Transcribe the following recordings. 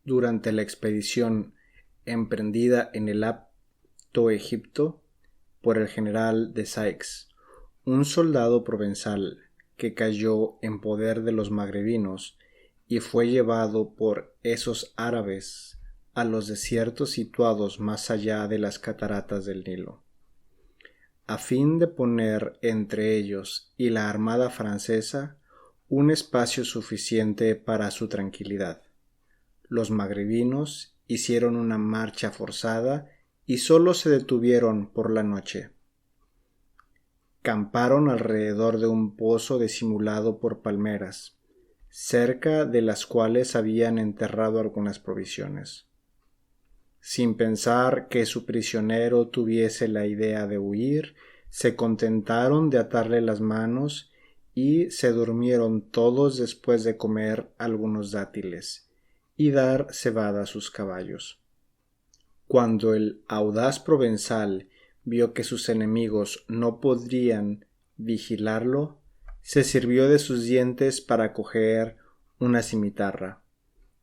durante la expedición emprendida en el Alto Egipto por el general de Sykes, un soldado provenzal que cayó en poder de los magrebinos y fue llevado por esos árabes a los desiertos situados más allá de las cataratas del Nilo, a fin de poner entre ellos y la armada francesa un espacio suficiente para su tranquilidad. Los magrebinos hicieron una marcha forzada y solo se detuvieron por la noche. Camparon alrededor de un pozo disimulado por palmeras, cerca de las cuales habían enterrado algunas provisiones. Sin pensar que su prisionero tuviese la idea de huir, se contentaron de atarle las manos y se durmieron todos después de comer algunos dátiles y dar cebada a sus caballos. Cuando el audaz provenzal vio que sus enemigos no podrían vigilarlo, se sirvió de sus dientes para coger una cimitarra.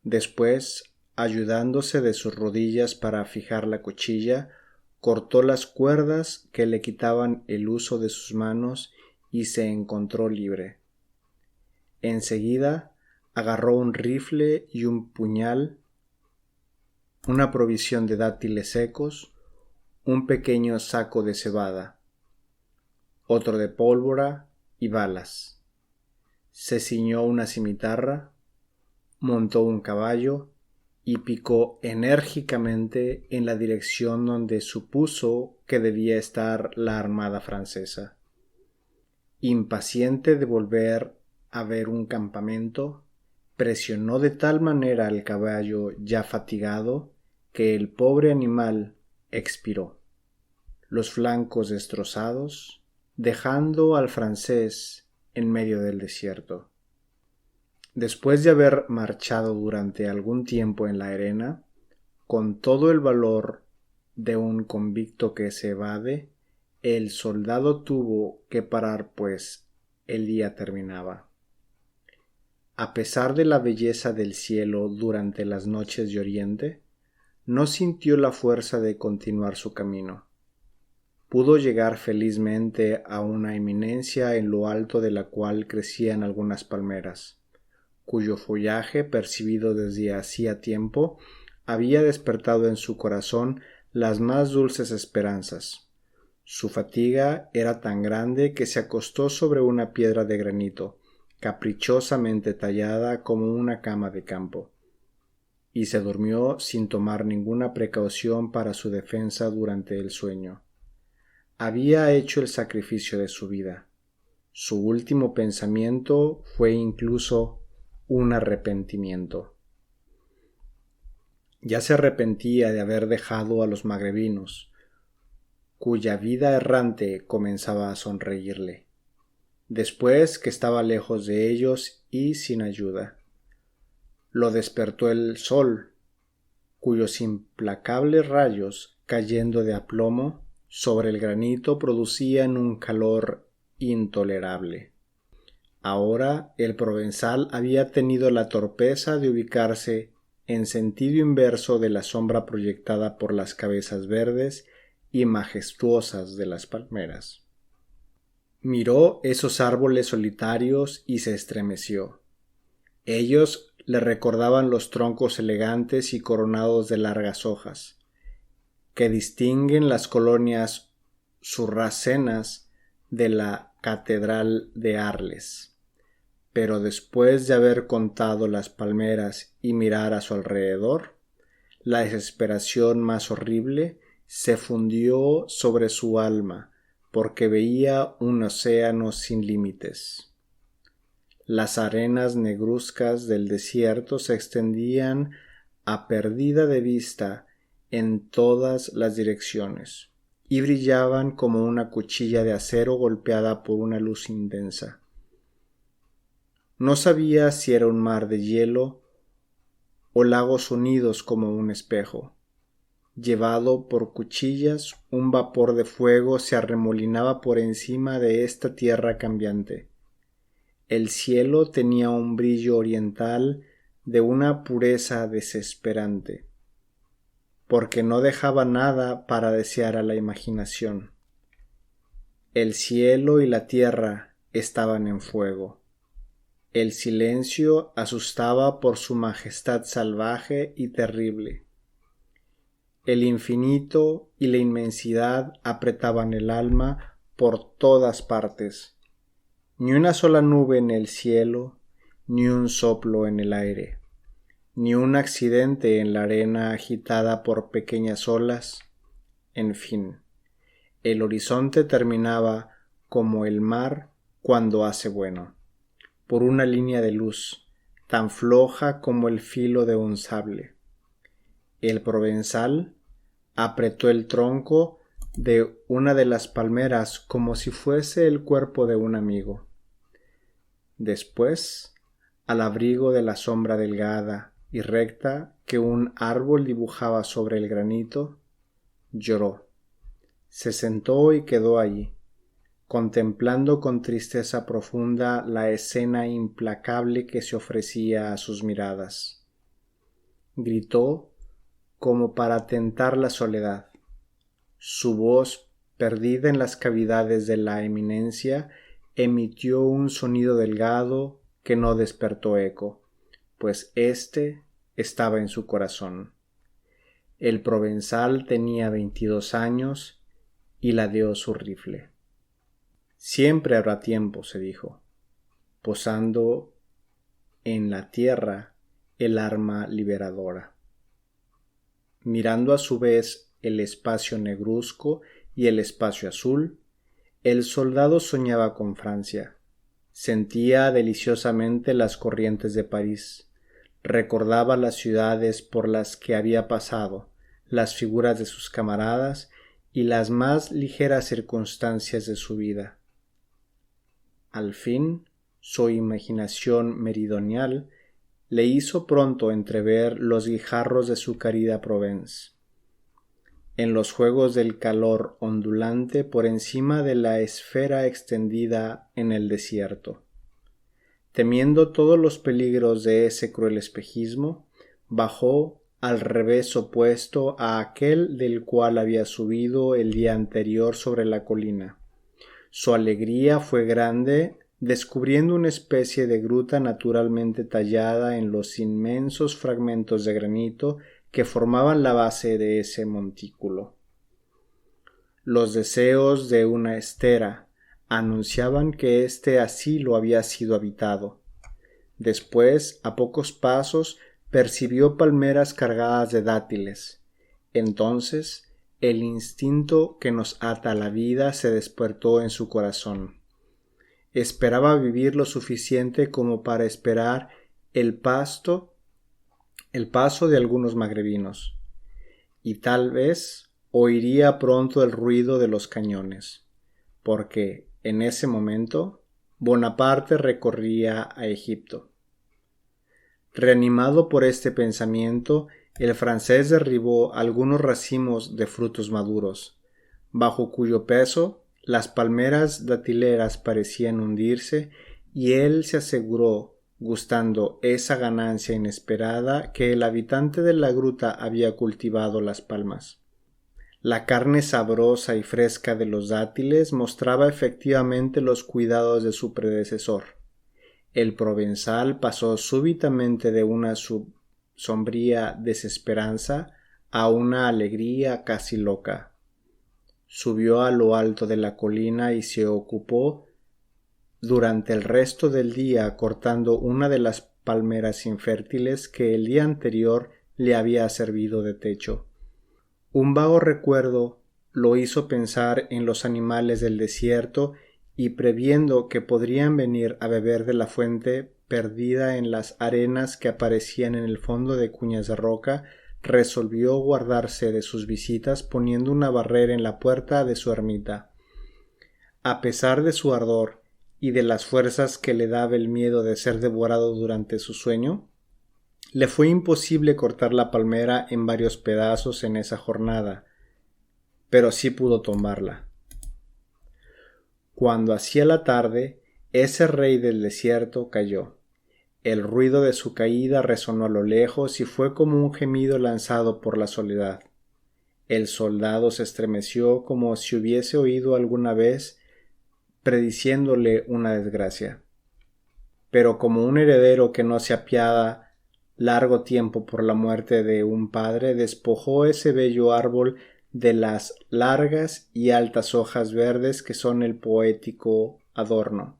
Después, ayudándose de sus rodillas para fijar la cuchilla, cortó las cuerdas que le quitaban el uso de sus manos y se encontró libre. Enseguida agarró un rifle y un puñal, una provisión de dátiles secos, un pequeño saco de cebada, otro de pólvora y balas. Se ciñó una cimitarra, montó un caballo y picó enérgicamente en la dirección donde supuso que debía estar la armada francesa. Impaciente de volver a ver un campamento, presionó de tal manera al caballo ya fatigado que el pobre animal expiró, los flancos destrozados, dejando al francés en medio del desierto. Después de haber marchado durante algún tiempo en la arena, con todo el valor de un convicto que se evade, el soldado tuvo que parar, pues el día terminaba. A pesar de la belleza del cielo durante las noches de Oriente, no sintió la fuerza de continuar su camino. Pudo llegar felizmente a una eminencia en lo alto de la cual crecían algunas palmeras, cuyo follaje, percibido desde hacía tiempo, había despertado en su corazón las más dulces esperanzas. Su fatiga era tan grande que se acostó sobre una piedra de granito, caprichosamente tallada como una cama de campo, y se durmió sin tomar ninguna precaución para su defensa durante el sueño. Había hecho el sacrificio de su vida. Su último pensamiento fue incluso un arrepentimiento. Ya se arrepentía de haber dejado a los magrebinos, cuya vida errante comenzaba a sonreírle, después que estaba lejos de ellos y sin ayuda. Lo despertó el sol, cuyos implacables rayos, cayendo de aplomo sobre el granito, producían un calor intolerable. Ahora el provenzal había tenido la torpeza de ubicarse en sentido inverso de la sombra proyectada por las cabezas verdes y majestuosas de las palmeras. Miró esos árboles solitarios y se estremeció. Ellos le recordaban los troncos elegantes y coronados de largas hojas, que distinguen las colonias surracenas de la Catedral de Arles. Pero después de haber contado las palmeras y mirar a su alrededor, la desesperación más horrible se fundió sobre su alma, porque veía un océano sin límites. Las arenas negruzcas del desierto se extendían a perdida de vista en todas las direcciones y brillaban como una cuchilla de acero golpeada por una luz intensa. No sabía si era un mar de hielo o lagos unidos como un espejo. Llevado por cuchillas, un vapor de fuego se arremolinaba por encima de esta tierra cambiante. El cielo tenía un brillo oriental de una pureza desesperante, porque no dejaba nada para desear a la imaginación. El cielo y la tierra estaban en fuego. El silencio asustaba por su majestad salvaje y terrible. El infinito y la inmensidad apretaban el alma por todas partes. Ni una sola nube en el cielo, ni un soplo en el aire, ni un accidente en la arena agitada por pequeñas olas. En fin, el horizonte terminaba como el mar cuando hace bueno, por una línea de luz, tan floja como el filo de un sable. El provenzal apretó el tronco de una de las palmeras como si fuese el cuerpo de un amigo. Después, al abrigo de la sombra delgada y recta que un árbol dibujaba sobre el granito, lloró. Se sentó y quedó allí, contemplando con tristeza profunda la escena implacable que se ofrecía a sus miradas. Gritó como para tentar la soledad. Su voz, perdida en las cavidades de la eminencia, emitió un sonido delgado que no despertó eco, pues éste estaba en su corazón. El provenzal tenía 22 años y ladeó su rifle. Siempre habrá tiempo, se dijo, posando en la tierra el arma liberadora. Mirando a su vez el espacio negruzco y el espacio azul, el soldado soñaba con Francia. Sentía deliciosamente las corrientes de París. Recordaba las ciudades por las que había pasado, las figuras de sus camaradas y las más ligeras circunstancias de su vida. Al fin, su imaginación meridional le hizo pronto entrever los guijarros de su querida Provence. En los juegos del calor ondulante por encima de la esfera extendida en el desierto. Temiendo todos los peligros de ese cruel espejismo, bajó al revés opuesto a aquel del cual había subido el día anterior sobre la colina. Su alegría fue grande descubriendo una especie de gruta naturalmente tallada en los inmensos fragmentos de granito que formaban la base de ese montículo. Los deseos de una estera anunciaban que este asilo había sido habitado. Después, a pocos pasos, percibió palmeras cargadas de dátiles. Entonces, el instinto que nos ata a la vida se despertó en su corazón. Esperaba vivir lo suficiente como para esperar el paso de algunos magrebinos, y tal vez oiría pronto el ruido de los cañones, porque en ese momento Bonaparte recorría a Egipto. Reanimado por este pensamiento, el francés derribó algunos racimos de frutos maduros, bajo cuyo peso las palmeras datileras parecían hundirse, y él se aseguró, gustando esa ganancia inesperada, que el habitante de la gruta había cultivado las palmas. La carne sabrosa y fresca de los dátiles mostraba efectivamente los cuidados de su predecesor. El provenzal pasó súbitamente de una sombría desesperanza a una alegría casi loca. Subió a lo alto de la colina y se ocupó durante el resto del día cortando una de las palmeras infértiles que el día anterior le había servido de techo. Un vago recuerdo lo hizo pensar en los animales del desierto y previendo que podrían venir a beber de la fuente perdida en las arenas que aparecían en el fondo de cuñas de roca, resolvió guardarse de sus visitas poniendo una barrera en la puerta de su ermita. A pesar de su ardor y de las fuerzas que le daba el miedo de ser devorado durante su sueño, le fue imposible cortar la palmera en varios pedazos en esa jornada, pero sí pudo tomarla. Cuando hacía la tarde, ese rey del desierto cayó. El ruido de su caída resonó a lo lejos y fue como un gemido lanzado por la soledad. El soldado se estremeció como si hubiese oído alguna vez prediciéndole una desgracia. Pero como un heredero que no se apiada largo tiempo por la muerte de un padre, despojó ese bello árbol de las largas y altas hojas verdes que son el poético adorno,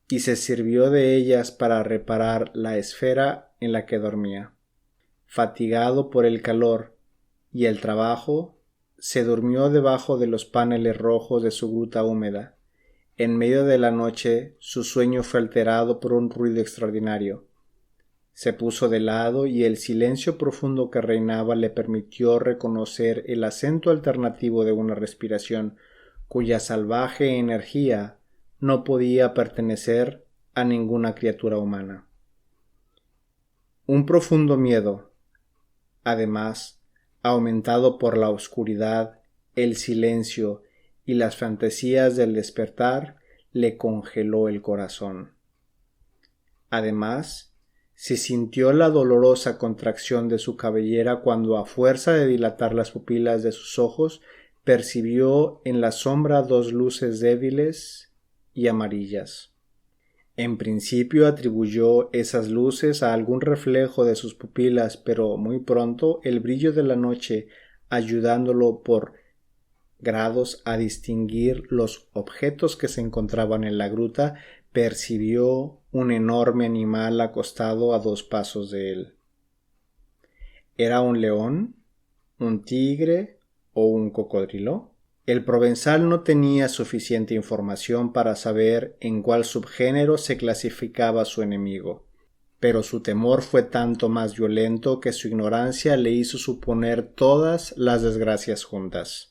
y se sirvió de ellas para reparar la esfera en la que dormía. Fatigado por el calor y el trabajo, se durmió debajo de los paneles rojos de su gruta húmeda. En medio de la noche su sueño fue alterado por un ruido extraordinario. Se puso de lado y el silencio profundo que reinaba le permitió reconocer el acento alternativo de una respiración cuya salvaje energía no podía pertenecer a ninguna criatura humana. Un profundo miedo, además, aumentado por la oscuridad, el silencio y las fantasías del despertar, le congeló el corazón. Además, se sintió la dolorosa contracción de su cabellera cuando, a fuerza de dilatar las pupilas de sus ojos, percibió en la sombra dos luces débiles y amarillas. En principio atribuyó esas luces a algún reflejo de sus pupilas, pero muy pronto el brillo de la noche, ayudándolo por grados a distinguir los objetos que se encontraban en la gruta, percibió un enorme animal acostado a 2 pasos de él. ¿Era un león, un tigre o un cocodrilo? El provenzal no tenía suficiente información para saber en cuál subgénero se clasificaba su enemigo, pero su temor fue tanto más violento que su ignorancia le hizo suponer todas las desgracias juntas.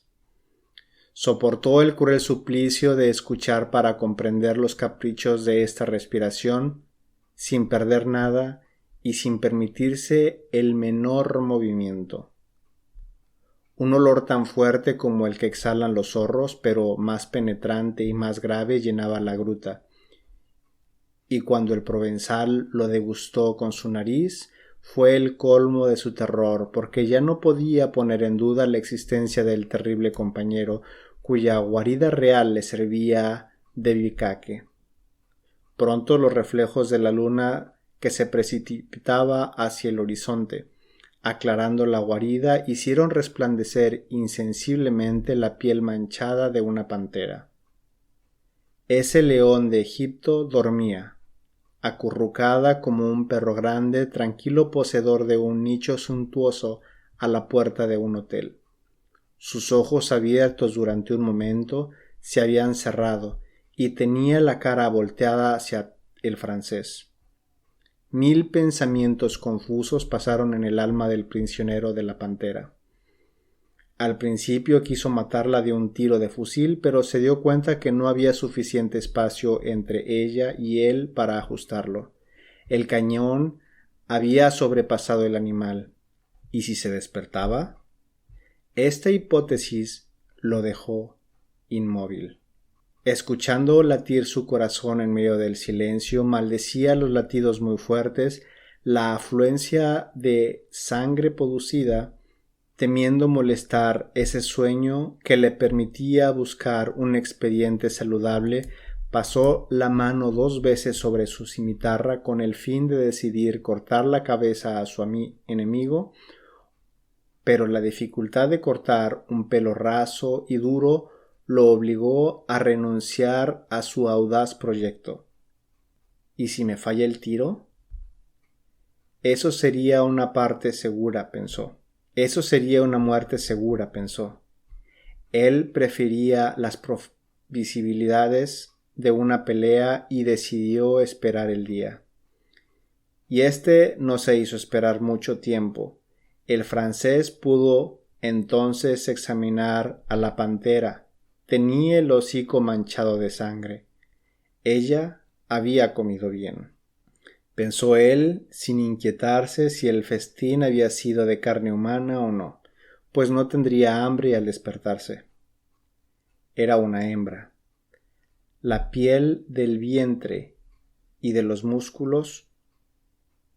Soportó el cruel suplicio de escuchar para comprender los caprichos de esta respiración, sin perder nada y sin permitirse el menor movimiento. Un olor tan fuerte como el que exhalan los zorros, pero más penetrante y más grave, llenaba la gruta. Y cuando el provenzal lo degustó con su nariz, fue el colmo de su terror, porque ya no podía poner en duda la existencia del terrible compañero, cuya guarida real le servía de bicaque. Pronto los reflejos de la luna que se precipitaba hacia el horizonte, aclarando la guarida, hicieron resplandecer insensiblemente la piel manchada de una pantera. Ese león de Egipto dormía, acurrucada como un perro grande, tranquilo poseedor de un nicho suntuoso a la puerta de un hotel. Sus ojos, abiertos durante un momento, se habían cerrado y tenía la cara volteada hacia el francés. 1000 pensamientos confusos pasaron en el alma del prisionero de la pantera. Al principio quiso matarla de un tiro de fusil, pero se dio cuenta que no había suficiente espacio entre ella y él para ajustarlo. El cañón había sobrepasado el animal. ¿Y si se despertaba? Esta hipótesis lo dejó inmóvil. Escuchando latir su corazón en medio del silencio, maldecía los latidos muy fuertes, la afluencia de sangre producida, temiendo molestar ese sueño que le permitía buscar un expediente saludable. Pasó la mano 2 veces sobre su cimitarra con el fin de decidir cortar la cabeza a su enemigo, pero la dificultad de cortar un pelo raso y duro lo obligó a renunciar a su audaz proyecto. ¿Y si me falla el tiro? Eso sería una parte segura, pensó. Eso sería una muerte segura, pensó. Él prefería las visibilidades de una pelea y decidió esperar el día. Y no se hizo esperar mucho tiempo. El francés pudo entonces examinar a la pantera. Tenía el hocico manchado de sangre. Ella había comido bien. Pensó él, sin inquietarse si el festín había sido de carne humana o no, pues no tendría hambre al despertarse. Era una hembra. La piel del vientre y de los músculos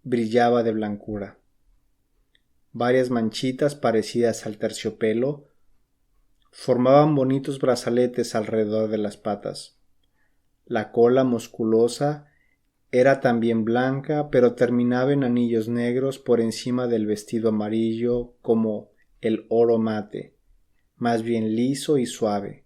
brillaba de blancura. Varias manchitas parecidas al terciopelo formaban bonitos brazaletes alrededor de las patas. La cola musculosa era también blanca, pero terminaba en anillos negros por encima del vestido amarillo como el oro mate, más bien liso y suave.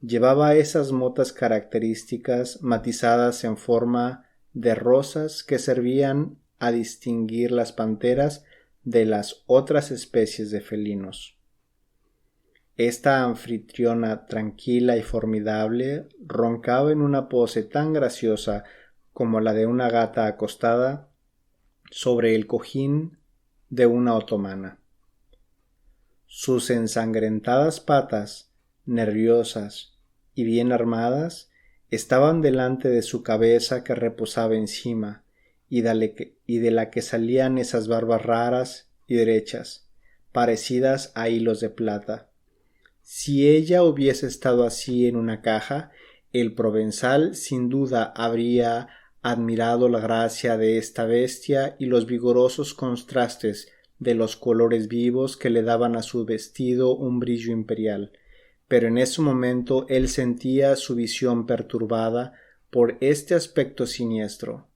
Llevaba esas motas características matizadas en forma de rosas que servían a distinguir las panteras de las otras especies de felinos. Esta anfitriona tranquila y formidable roncaba en una pose tan graciosa como la de una gata acostada sobre el cojín de una otomana. Sus ensangrentadas patas, nerviosas y bien armadas, estaban delante de su cabeza que reposaba encima y de la que salían esas barbas raras y derechas, parecidas a hilos de plata. Si ella hubiese estado así en una caja, el provenzal sin duda habría admirado la gracia de esta bestia y los vigorosos contrastes de los colores vivos que le daban a su vestido un brillo imperial, pero en ese momento él sentía su visión perturbada por este aspecto siniestro.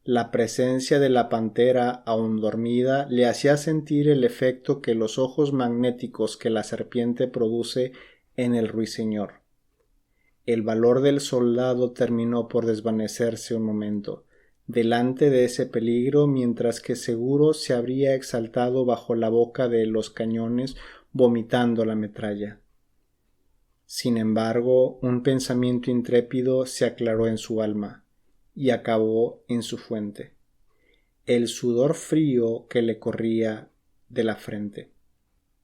La presencia de la pantera aún dormida le hacía sentir el efecto que los ojos magnéticos que la serpiente produce en el ruiseñor. El valor del soldado terminó por desvanecerse un momento delante de ese peligro, mientras que seguro se habría exaltado bajo la boca de los cañones vomitando la metralla. Sin embargo, un pensamiento intrépido se aclaró en su alma y acabó en su fuente, el sudor frío que le corría de la frente.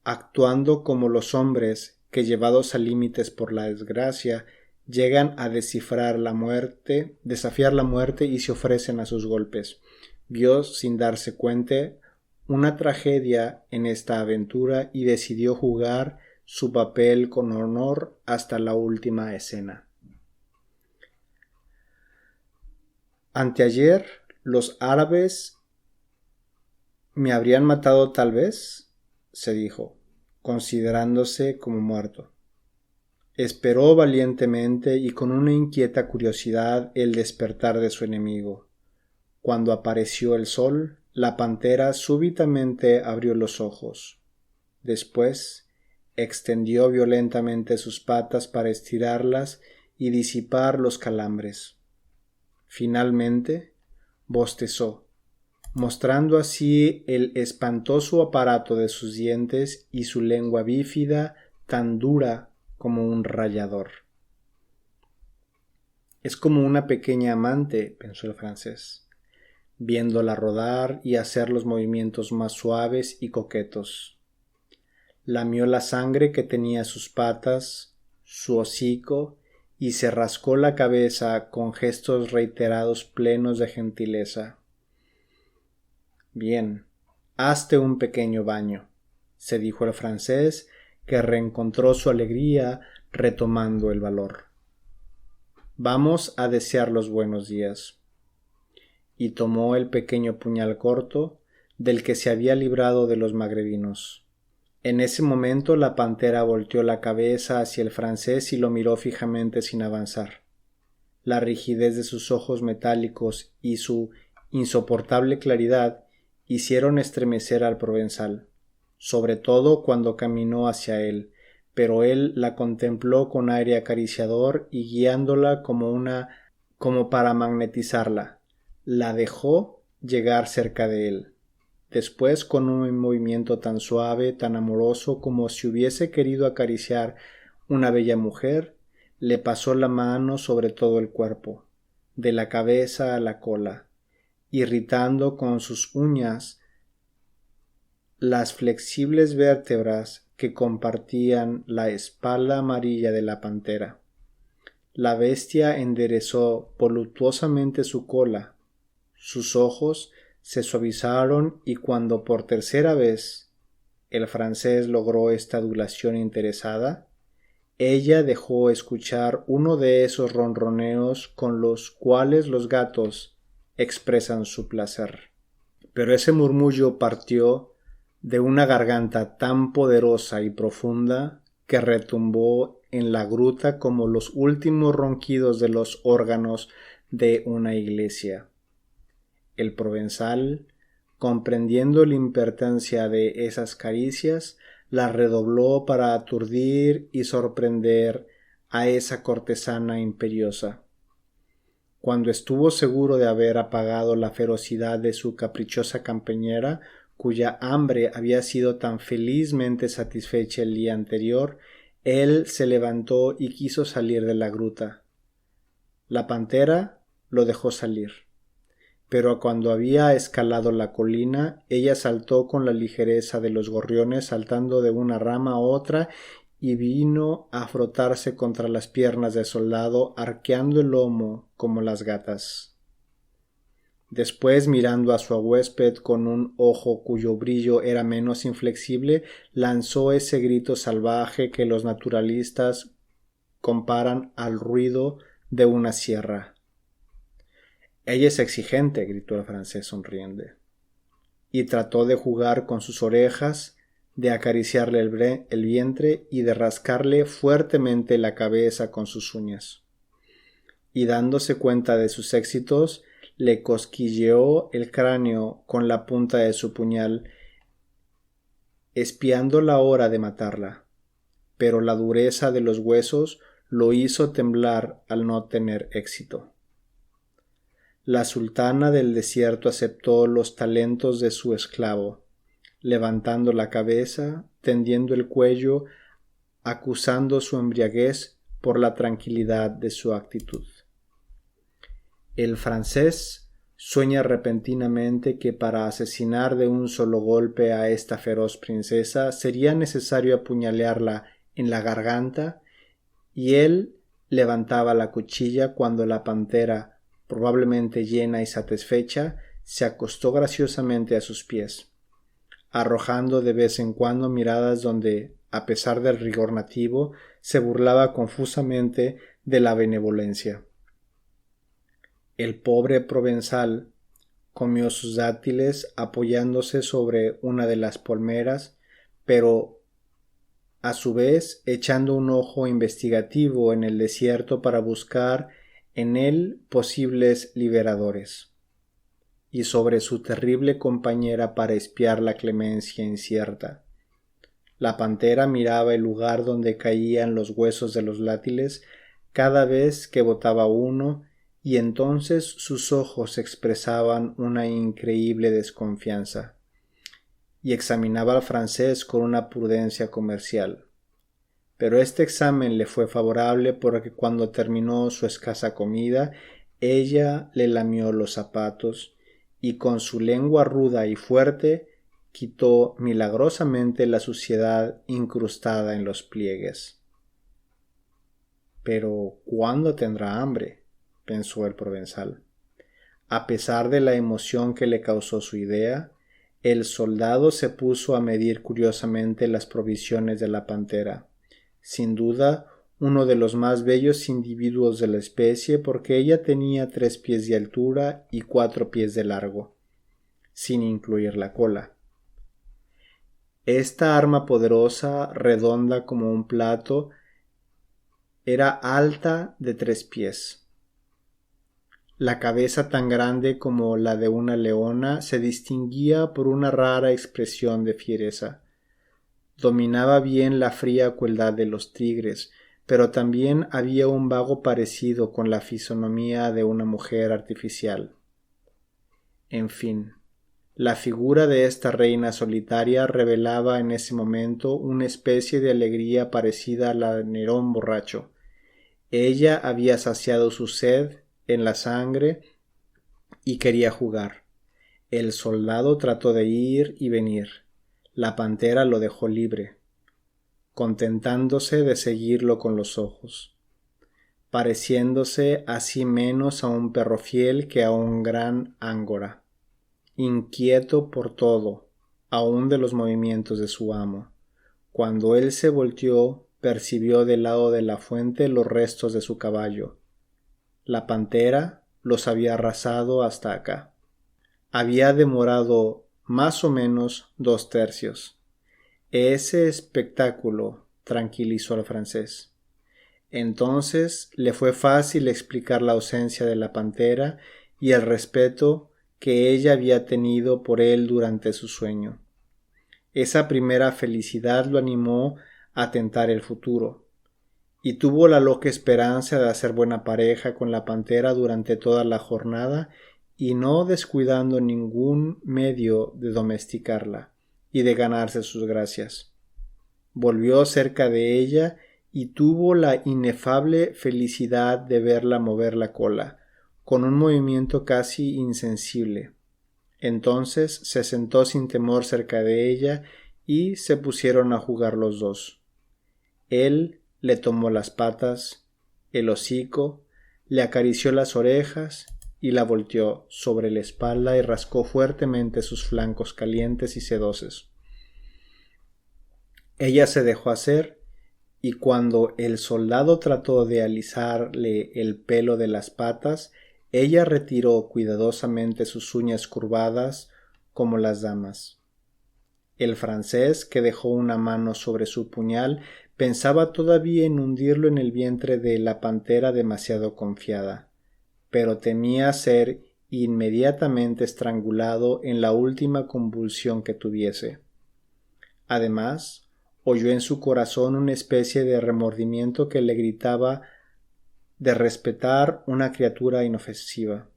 Actuando como los hombres que, llevados a límites por la desgracia, llegan a desafiar la muerte y se ofrecen a sus golpes, vio sin darse cuenta una tragedia en esta aventura y decidió jugar su papel con honor hasta la última escena. Anteayer los árabes me habrían matado tal vez, se dijo, considerándose como muerto. Esperó valientemente y con una inquieta curiosidad el despertar de su enemigo. Cuando apareció el sol, la pantera súbitamente abrió los ojos. Después extendió violentamente sus patas para estirarlas y disipar los calambres. Finalmente bostezó, mostrando así el espantoso aparato de sus dientes y su lengua bífida tan dura como un rallador. Es como una pequeña amante, pensó el francés, viéndola rodar y hacer los movimientos más suaves y coquetos. Lamió la sangre que tenía sus patas, su hocico, y se rascó la cabeza con gestos reiterados plenos de gentileza. Bien, hazte un pequeño baño, se dijo el francés, que reencontró su alegría retomando el valor. Vamos a desear los buenos días. Y tomó el pequeño puñal corto del que se había librado de los magrebinos. En ese momento la pantera volteó la cabeza hacia el francés y lo miró fijamente sin avanzar. La rigidez de sus ojos metálicos y su insoportable claridad hicieron estremecer al provenzal, sobre todo cuando caminó hacia él, pero él la contempló con aire acariciador y guiándola como para magnetizarla, la dejó llegar cerca de él. Después, con un movimiento tan suave, tan amoroso, como si hubiese querido acariciar una bella mujer, le pasó la mano sobre todo el cuerpo, de la cabeza a la cola, irritando con sus uñas las flexibles vértebras que compartían la espalda amarilla de la pantera. La bestia enderezó voluptuosamente su cola, sus ojos se suavizaron y cuando por tercera vez el francés logró esta adulación interesada, ella dejó escuchar uno de esos ronroneos con los cuales los gatos expresan su placer. Pero ese murmullo partió de una garganta tan poderosa y profunda que retumbó en la gruta como los últimos ronquidos de los órganos de una iglesia. El provenzal, comprendiendo la importancia de esas caricias, las redobló para aturdir y sorprender a esa cortesana imperiosa. Cuando estuvo seguro de haber apagado la ferocidad de su caprichosa compañera, cuya hambre había sido tan felizmente satisfecha el día anterior, él se levantó y quiso salir de la gruta. La pantera lo dejó salir, pero cuando había escalado la colina, ella saltó con la ligereza de los gorriones, saltando de una rama a otra, y vino a frotarse contra las piernas del soldado, arqueando el lomo como las gatas. Después, mirando a su huésped con un ojo cuyo brillo era menos inflexible, lanzó ese grito salvaje que los naturalistas comparan al ruido de una sierra. «Ella es exigente», gritó el francés sonriendo, y trató de jugar con sus orejas, de acariciarle el vientre y de rascarle fuertemente la cabeza con sus uñas. Y dándose cuenta de sus éxitos, le cosquilleó el cráneo con la punta de su puñal, espiando la hora de matarla, pero la dureza de los huesos lo hizo temblar al no tener éxito. La sultana del desierto aceptó los talentos de su esclavo, levantando la cabeza, tendiendo el cuello, acusando su embriaguez por la tranquilidad de su actitud. El francés sueña repentinamente que para asesinar de un solo golpe a esta feroz princesa sería necesario apuñalarla en la garganta, y él levantaba la cuchilla cuando la pantera, probablemente llena y satisfecha, se acostó graciosamente a sus pies, arrojando de vez en cuando miradas donde, a pesar del rigor nativo, se burlaba confusamente de la benevolencia. El pobre provenzal comió sus dátiles apoyándose sobre una de las palmeras, pero a su vez echando un ojo investigativo en el desierto para buscar en él posibles liberadores, y sobre su terrible compañera para espiar la clemencia incierta. La pantera miraba el lugar donde caían los huesos de los dátiles cada vez que botaba uno, y entonces sus ojos expresaban una increíble desconfianza, y examinaba al francés con una prudencia comercial. Pero este examen le fue favorable porque cuando terminó su escasa comida, ella le lamió los zapatos y con su lengua ruda y fuerte quitó milagrosamente la suciedad incrustada en los pliegues. «Pero ¿cuándo tendrá hambre?», pensó el provenzal. A pesar de la emoción que le causó su idea, el soldado se puso a medir curiosamente las provisiones de la pantera. Sin duda, uno de los más bellos individuos de la especie, porque ella tenía 3 pies de altura y 4 pies de largo, sin incluir la cola. Esta arma poderosa, redonda como un plato, era alta de 3 pies. La cabeza, tan grande como la de una leona, se distinguía por una rara expresión de fiereza. Dominaba bien la fría crueldad de los tigres, pero también había un vago parecido con la fisonomía de una mujer artificial. En fin, la figura de esta reina solitaria revelaba en ese momento una especie de alegría parecida a la de Nerón borracho. Ella había saciado su sed en la sangre y quería jugar. El soldado trató de ir y venir. La pantera lo dejó libre, contentándose de seguirlo con los ojos, pareciéndose así menos a un perro fiel que a un gran ángora, inquieto por todo, aun de los movimientos de su amo. Cuando él se volteó, percibió del lado de la fuente los restos de su caballo. La pantera los había arrasado hasta acá. había demorado más o menos 2/3. Ese espectáculo tranquilizó al francés. Entonces le fue fácil explicar la ausencia de la pantera y el respeto que ella había tenido por él durante su sueño. Esa primera felicidad lo animó a tentar el futuro, y tuvo la loca esperanza de hacer buena pareja con la pantera durante toda la jornada y no descuidando ningún medio de domesticarla y de ganarse sus gracias. Volvió cerca de ella y tuvo la inefable felicidad de verla mover la cola, con un movimiento casi insensible. Entonces se sentó sin temor cerca de ella y se pusieron a jugar los dos. Él le tomó las patas, el hocico, le acarició las orejas y la volteó sobre la espalda y rascó fuertemente sus flancos calientes y sedosos. Ella se dejó hacer, y cuando el soldado trató de alisarle el pelo de las patas, ella retiró cuidadosamente sus uñas curvadas como las damas. El francés, que dejó una mano sobre su puñal, pensaba todavía en hundirlo en el vientre de la pantera demasiado confiada, pero temía ser inmediatamente estrangulado en la última convulsión que tuviese. Además, oyó en su corazón una especie de remordimiento que le gritaba de respetar una criatura inofensiva.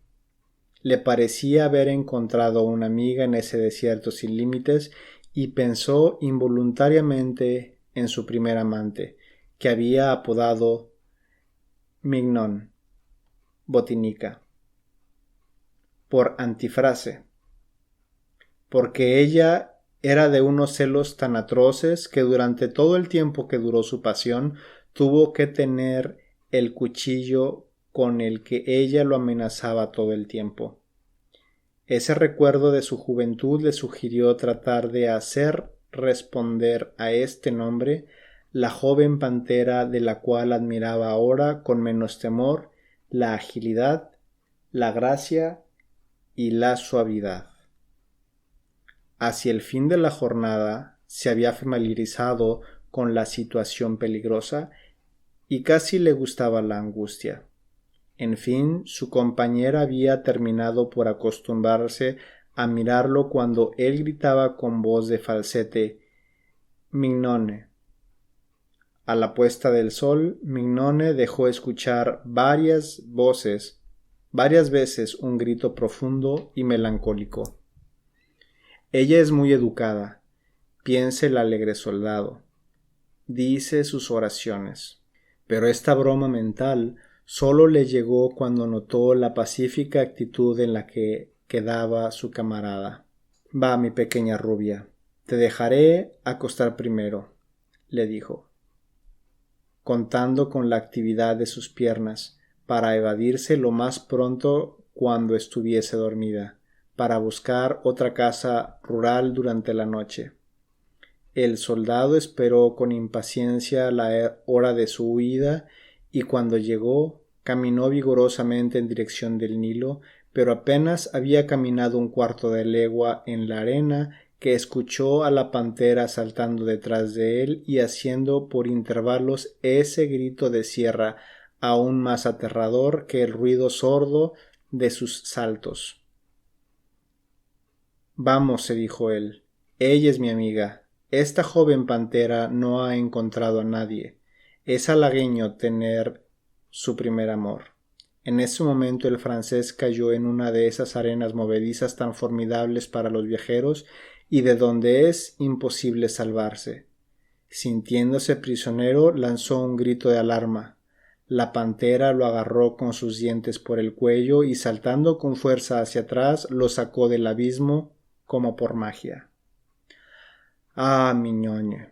Le parecía haber encontrado una amiga en ese desierto sin límites y pensó involuntariamente en su primer amante, que había apodado Mignon, botica, por antifrase, porque ella era de unos celos tan atroces que durante todo el tiempo que duró su pasión tuvo que tener el cuchillo con el que ella lo amenazaba todo el tiempo. Ese recuerdo de su juventud le sugirió tratar de hacer responder a este nombre la joven pantera de la cual admiraba ahora con menos temor la agilidad, la gracia y la suavidad. Hacia el fin de la jornada se había familiarizado con la situación peligrosa y casi le gustaba la angustia. En fin, su compañera había terminado por acostumbrarse a mirarlo cuando él gritaba con voz de falsete «Mignone». A la puesta del sol, Mignone dejó escuchar varias veces un grito profundo y melancólico. Ella es muy educada, piensa el alegre soldado. Dice sus oraciones. Pero esta broma mental solo le llegó cuando notó la pacífica actitud en la que quedaba su camarada. Va, mi pequeña rubia, te dejaré acostar primero, le dijo, contando con la actividad de sus piernas para evadirse lo más pronto cuando estuviese dormida, para buscar otra casa rural durante la noche. El soldado esperó con impaciencia la hora de su huida y cuando llegó caminó vigorosamente en dirección del Nilo, pero apenas había caminado un cuarto de legua en la arena que escuchó a la pantera saltando detrás de él y haciendo por intervalos ese grito de sierra aún más aterrador que el ruido sordo de sus saltos. Vamos, se dijo él, ella es mi amiga. Esta joven pantera no ha encontrado a nadie. Es halagueño tener su primer amor. En ese momento el francés cayó en una de esas arenas movedizas tan formidables para los viajeros y de donde es imposible salvarse. Sintiéndose prisionero, lanzó un grito de alarma. La pantera lo agarró con sus dientes por el cuello y saltando con fuerza hacia atrás lo sacó del abismo como por magia. «Ah, Mignone»,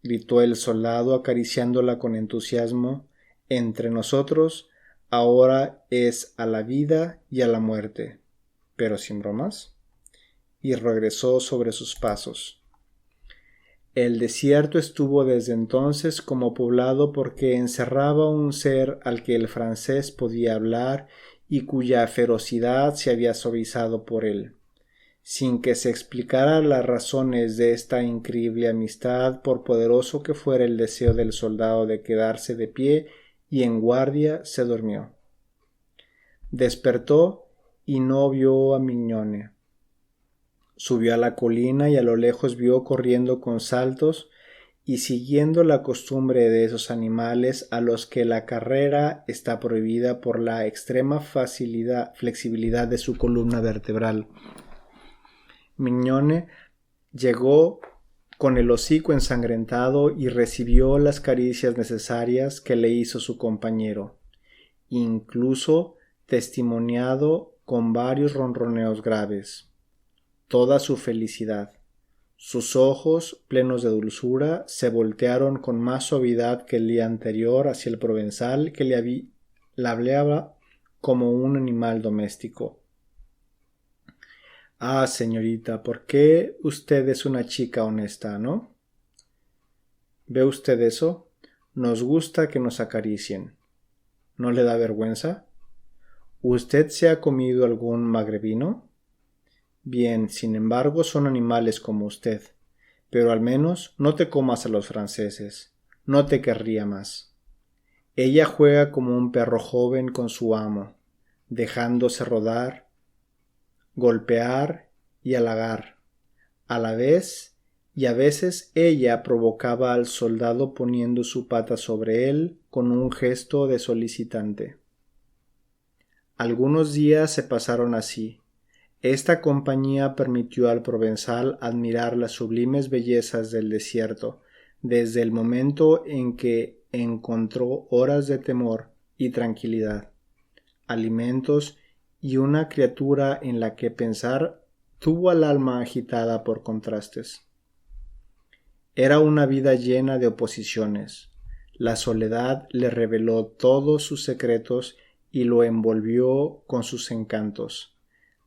gritó el soldado acariciándola con entusiasmo, «entre nosotros ahora es a la vida y a la muerte, pero sin bromas». Y regresó sobre sus pasos. El desierto estuvo desde entonces como poblado porque encerraba un ser al que el francés podía hablar y cuya ferocidad se había suavizado por él, sin que se explicara las razones de esta increíble amistad, por poderoso que fuera el deseo del soldado de quedarse de pie y en guardia, se durmió. Despertó y no vio a Mignone. Subió a la colina y a lo lejos vio corriendo con saltos y siguiendo la costumbre de esos animales a los que la carrera está prohibida por la extrema flexibilidad de su columna vertebral. Mignone llegó con el hocico ensangrentado y recibió las caricias necesarias que le hizo su compañero, incluso testimoniado con varios ronroneos graves. Toda su felicidad. Sus ojos, plenos de dulzura, se voltearon con más suavidad que el día anterior hacia el provenzal que le hablaba como un animal doméstico. Ah, señorita, ¿por qué usted es una chica honesta, no? ¿Ve usted eso? Nos gusta que nos acaricien. ¿No le da vergüenza? ¿Usted se ha comido algún magrebino? Bien, sin embargo, son animales como usted. Pero al menos no te comas a los franceses. No te querría más. Ella juega como un perro joven con su amo, dejándose rodar, golpear y halagar, a la vez, y a veces ella provocaba al soldado poniendo su pata sobre él con un gesto de solicitante. Algunos días se pasaron así. Esta compañía permitió al provenzal admirar las sublimes bellezas del desierto, desde el momento en que encontró horas de temor y tranquilidad, alimentos y una criatura en la que pensar. Tuvo al alma agitada por contrastes. Era una vida llena de oposiciones. La soledad le reveló todos sus secretos y lo envolvió con sus encantos.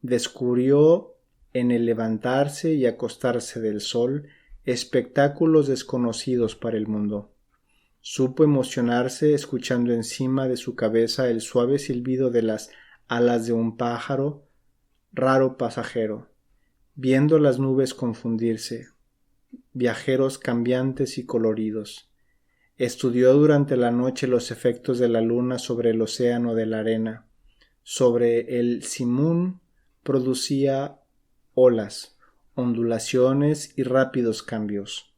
Descubrió en el levantarse y acostarse del sol espectáculos desconocidos para el mundo. Supo emocionarse escuchando encima de su cabeza el suave silbido de las alas de un pájaro, raro pasajero, viendo las nubes confundirse, viajeros cambiantes y coloridos. Estudió durante la noche los efectos de la luna sobre el océano de la arena. Sobre el Simún producía olas, ondulaciones y rápidos cambios.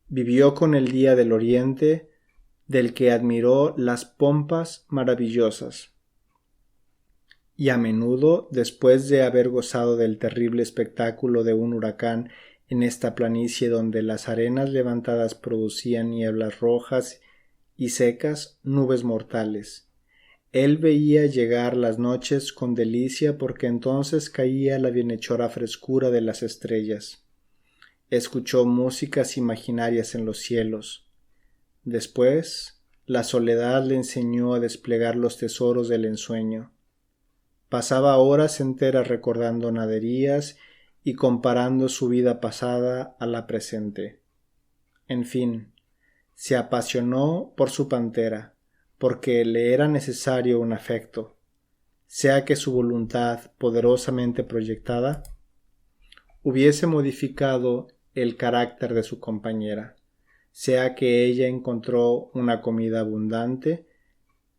Vivió con el día del oriente, del que admiró las pompas maravillosas. Y a menudo, después de haber gozado del terrible espectáculo de un huracán en esta planicie donde las arenas levantadas producían nieblas rojas y secas, nubes mortales, él veía llegar las noches con delicia porque entonces caía la bienhechora frescura de las estrellas. Escuchó músicas imaginarias en los cielos. Después, la soledad le enseñó a desplegar los tesoros del ensueño. Pasaba horas enteras recordando naderías y comparando su vida pasada a la presente. En fin, se apasionó por su pantera, porque le era necesario un afecto, sea que su voluntad, poderosamente proyectada, hubiese modificado el carácter de su compañera, sea que ella encontró una comida abundante,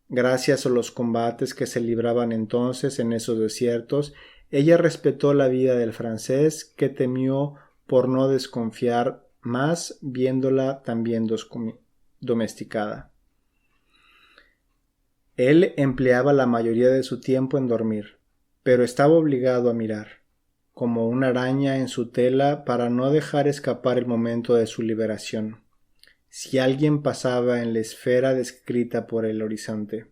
gracias a los combates que se libraban entonces en esos desiertos. Ella respetó la vida del francés, que temió por no desconfiar más viéndola también domesticada. Él empleaba la mayoría de su tiempo en dormir, pero estaba obligado a mirar, como una araña en su tela, para no dejar escapar el momento de su liberación, si alguien pasaba en la esfera descrita por el horizonte.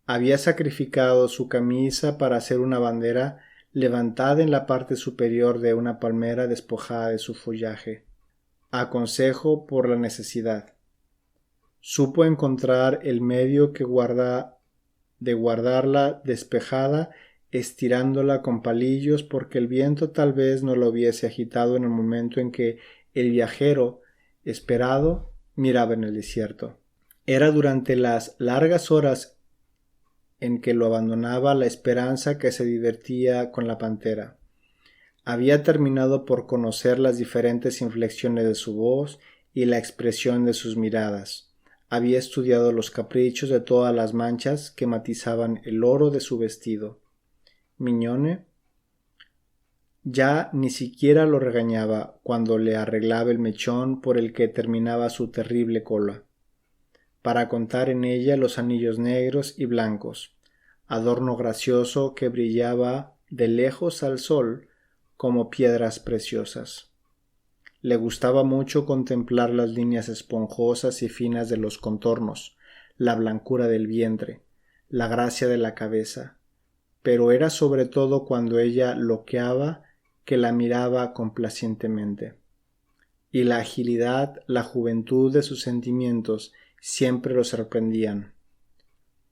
Había sacrificado su camisa para hacer una bandera levantada en la parte superior de una palmera despojada de su follaje, a consejo por la necesidad. Supo encontrar el medio de guardarla despejada, estirándola con palillos, porque el viento tal vez no la hubiese agitado en el momento en que el viajero, esperado, miraba en el desierto. Era durante las largas horas en que lo abandonaba la esperanza que se divertía con la pantera. Había terminado por conocer las diferentes inflexiones de su voz y la expresión de sus miradas. Había estudiado los caprichos de todas las manchas que matizaban el oro de su vestido. Mignone ya ni siquiera lo regañaba cuando le arreglaba el mechón por el que terminaba su terrible cola, para contar en ella los anillos negros y blancos, adorno gracioso que brillaba de lejos al sol como piedras preciosas. Le gustaba mucho contemplar las líneas esponjosas y finas de los contornos, la blancura del vientre, la gracia de la cabeza, pero era sobre todo cuando ella loqueaba que la miraba complacientemente. Y la agilidad, la juventud de sus sentimientos siempre lo sorprendían.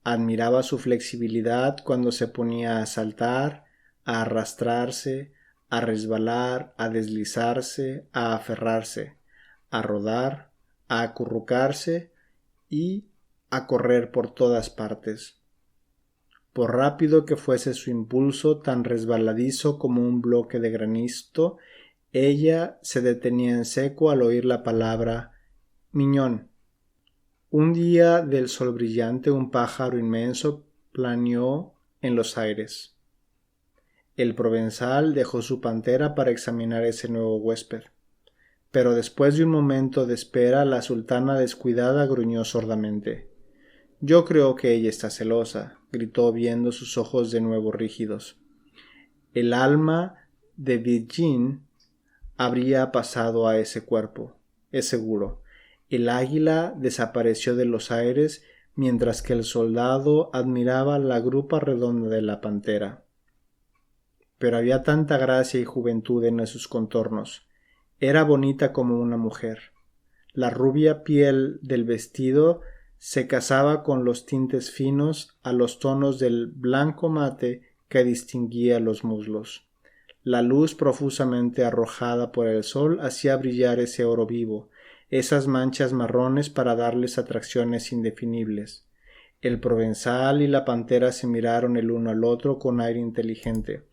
Admiraba su flexibilidad cuando se ponía a saltar, a arrastrarse, a resbalar, a deslizarse, a aferrarse, a rodar, a acurrucarse y a correr por todas partes. Por rápido que fuese su impulso, tan resbaladizo como un bloque de granizo, ella se detenía en seco al oír la palabra Miñón. Un día del sol brillante un pájaro inmenso planeó en los aires. El provenzal dejó su pantera para examinar ese nuevo huésped, pero después de un momento de espera la sultana descuidada gruñó sordamente. «Yo creo que ella está celosa», gritó viendo sus ojos de nuevo rígidos. El alma de Virgin habría pasado a ese cuerpo, es seguro. El águila desapareció de los aires mientras que el soldado admiraba la grupa redonda de la pantera. Pero había tanta gracia y juventud en sus contornos. Era bonita como una mujer. La rubia piel del vestido se casaba con los tintes finos a los tonos del blanco mate que distinguía los muslos. La luz profusamente arrojada por el sol hacía brillar ese oro vivo, esas manchas marrones para darles atracciones indefinibles. El provenzal y la pantera se miraron el uno al otro con aire inteligente.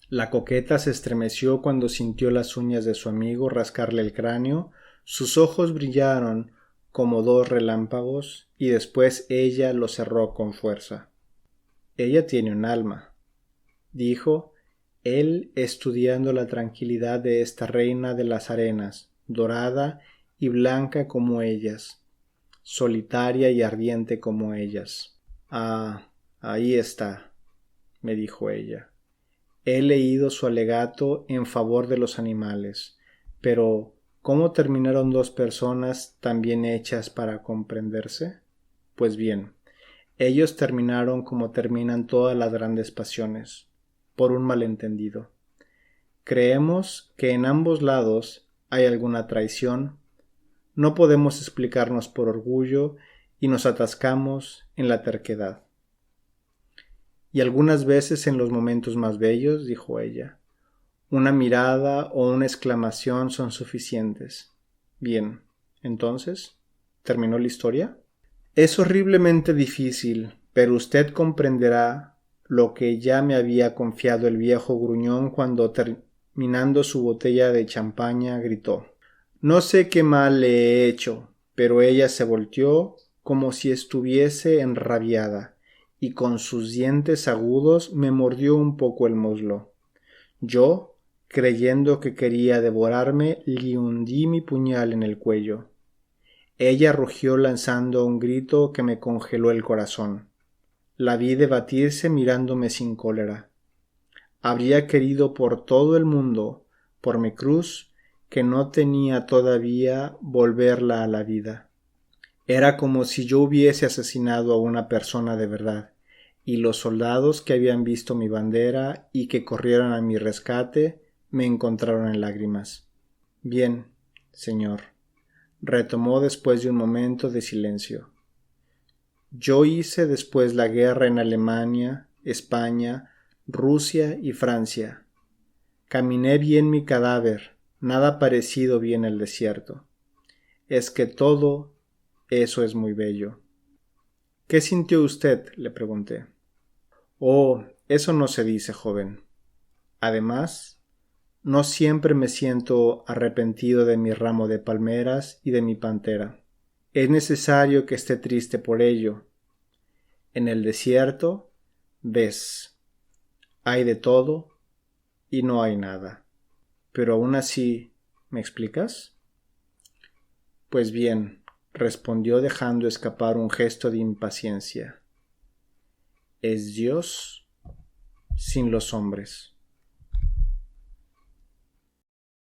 La coqueta se estremeció cuando sintió las uñas de su amigo rascarle el cráneo, sus ojos brillaron como dos relámpagos y después ella lo cerró con fuerza. «Ella tiene un alma», dijo él estudiando la tranquilidad de esta reina de las arenas, dorada y blanca como ellas, solitaria y ardiente como ellas. «Ah, ahí está», me dijo ella. «He leído su alegato en favor de los animales, pero ¿cómo terminaron dos personas tan bien hechas para comprenderse? Pues bien, ellos terminaron como terminan todas las grandes pasiones, por un malentendido. Creemos que en ambos lados hay alguna traición, no podemos explicarnos por orgullo y nos atascamos en la terquedad. Y algunas veces en los momentos más bellos, dijo ella, una mirada o una exclamación son suficientes. Bien, entonces, ¿terminó la historia? Es horriblemente difícil, pero usted comprenderá lo que ya me había confiado el viejo gruñón cuando, terminando su botella de champaña, gritó. No sé qué mal le he hecho, pero ella se volteó como si estuviese enrabiada, y con sus dientes agudos me mordió un poco el muslo. Yo, creyendo que quería devorarme, le hundí mi puñal en el cuello. Ella rugió lanzando un grito que me congeló el corazón. La vi debatirse mirándome sin cólera. Habría querido por todo el mundo, por mi cruz, que no tenía todavía volverla a la vida. Era como si yo hubiese asesinado a una persona de verdad, y los soldados que habían visto mi bandera y que corrieron a mi rescate me encontraron en lágrimas. Bien, señor, retomó después de un momento de silencio. Yo hice después la guerra en Alemania, España, Rusia y Francia. Caminé bien mi cadáver, nada parecido vi en el desierto. Es que todo eso es muy bello. ¿Qué sintió usted?, le pregunté. Oh, eso no se dice, joven. Además, no siempre me siento arrepentido de mi ramo de palmeras y de mi pantera. Es necesario que esté triste por ello. En el desierto, ves, hay de todo y no hay nada. Pero aún así, ¿me explicas? Pues bien, respondió dejando escapar un gesto de impaciencia. Es Dios sin los hombres.